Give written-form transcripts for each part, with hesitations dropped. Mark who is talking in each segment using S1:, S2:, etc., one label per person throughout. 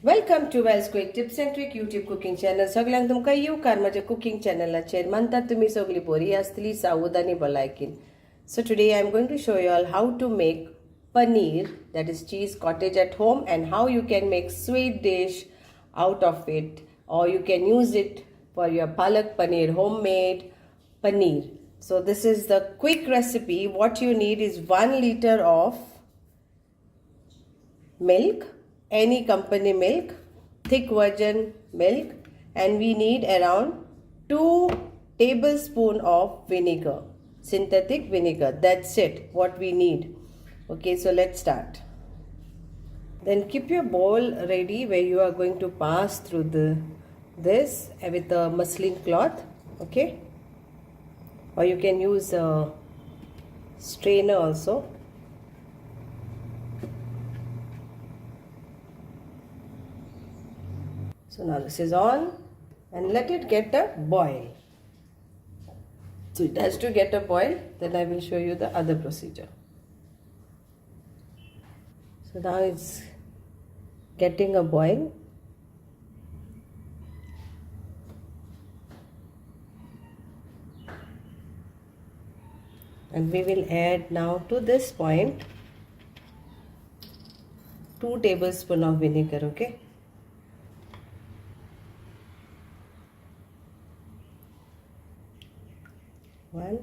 S1: Welcome to Val's Quick Tips and Trick YouTube cooking channel. सगळ्यांक तुमकां येवकार माझ्या cooking चॅनलाचेर. म्हणतात तुम्ही सगळी बरी आसतली सावध आनी भलायकीन. So today I am going to show you all how to make paneer, that is cheese cottage at home, and how you can make sweet dish out of it, or you can use it for your palak paneer, homemade paneer. So this is the quick recipe. What you need is 1 liter of milk, any company milk, thick virgin milk, and we need around 2 tablespoons of vinegar, synthetic vinegar. That's it, what we need. Okay, so let's start. Then keep your bowl ready where you are going to pass through this with a muslin cloth, okay, or you can use a strainer also. So now this is on, and let it get a boil. So it has to get a boil, then I will show you the other procedure. So now it's getting a boil. And we will add now to this point 2 tablespoons of vinegar, okay? One,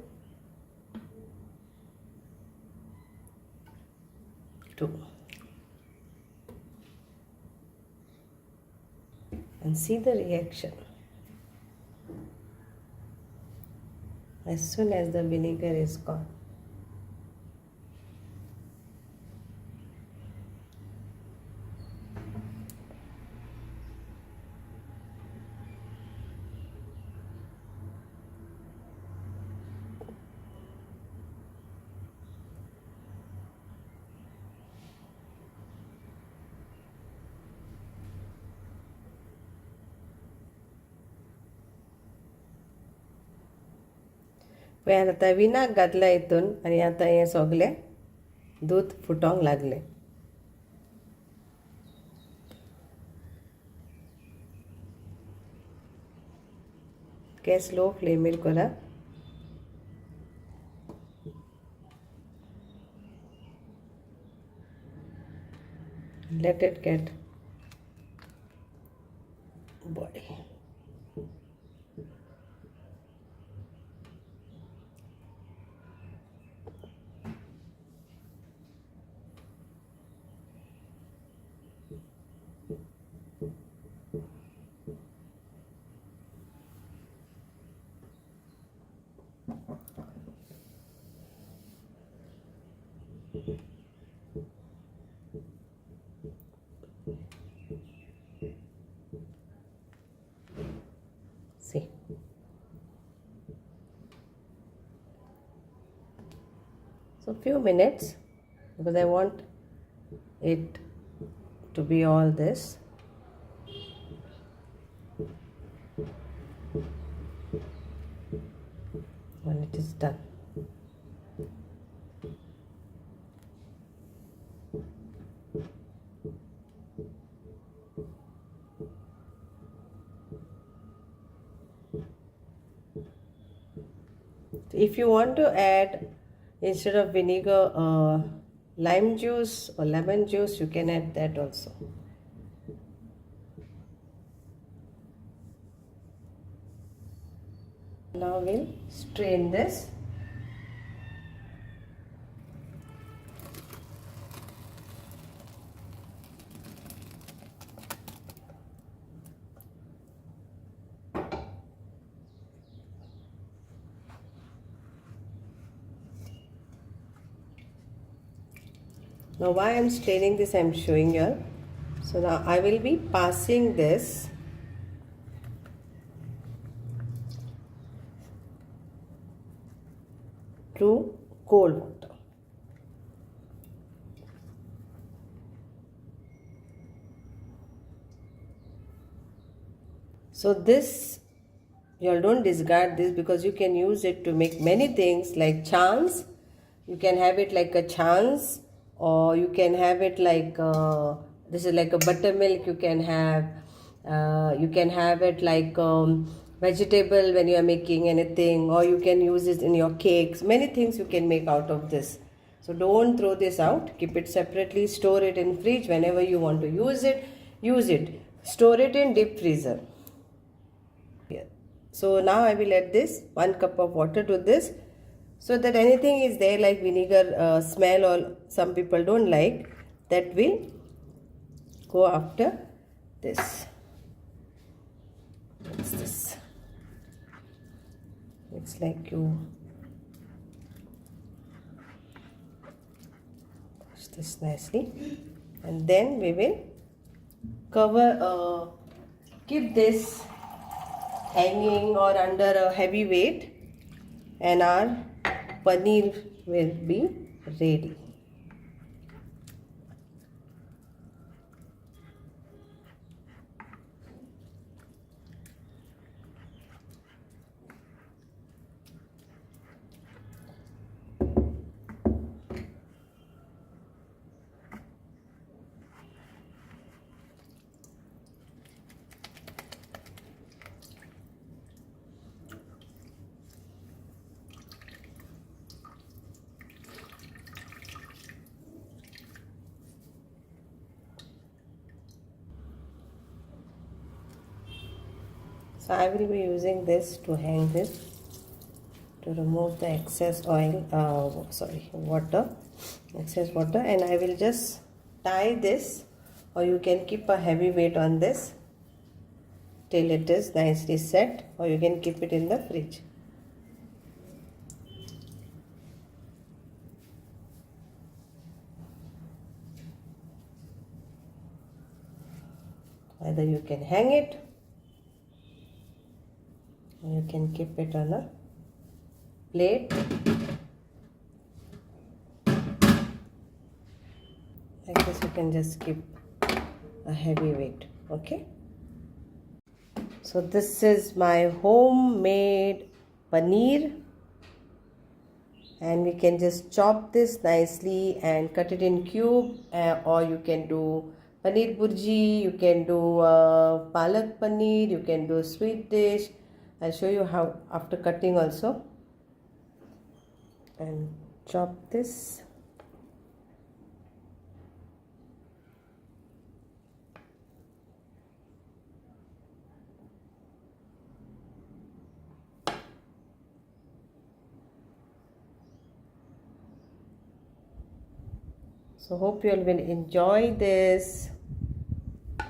S1: 2, and see the reaction. As soon as the vinegar is gone, पळय आतां विनाक घातल्या हितून आनी आतां हें सगलें दूद फुटोंक लागलें. गॅस लो फ्लेमीर करा. Let it get boil. See. So few minutes, because I want it to be all this. When it is done, if you want to add, instead of vinegar, lime juice or lemon juice, you can add that also. Now we'll strain this. Now why I am straining this, I am showing you. So now I will be passing this through cold water. So this, you all don't discard this, because you can use it to make many things like chans. You can have it like a chance, or you can have it like This is like a buttermilk. You can have it like vegetable when you are making anything, or you can use it in your cakes. Many things you can make out of this. So don't throw this out. Keep it separately. Store it in fridge. Whenever you want to use it, use it. Store it in deep freezer. Here. So now I will add this 1 cup of water to this, so that anything is there like vinegar smell or some people don't like, that will go after this. What's this? It's like you push this nicely, and then we will cover, keep this hanging or under a heavy weight, and our paneer will be ready. So I will be using this to hang this, to remove the excess excess water, and I will just tie this, or you can keep a heavy weight on this till it is nicely set, or you can keep it in the fridge. Either you can hang it, or you can keep it on a plate. Like this, you can just keep a heavy weight. Okay. So this is my homemade paneer, and we can just chop this nicely and cut it in cube, or you can do paneer burji, you can do palak paneer, you can do sweet dish. I'll show you how after cutting also. And chop this. So hope you all will enjoy this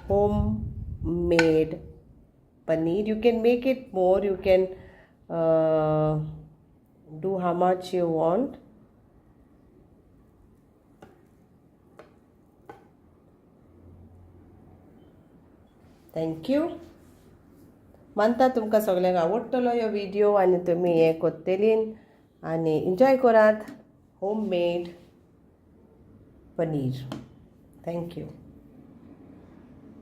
S1: homemade paneer. You can make it more, you can do how much you want. Thank you. मानता तुमकां सगळ्यांक आवडटलो ह्यो video, आनी तुमी हे कोत्तेलीन आनी enjoy Karat home made paneer. Thank you.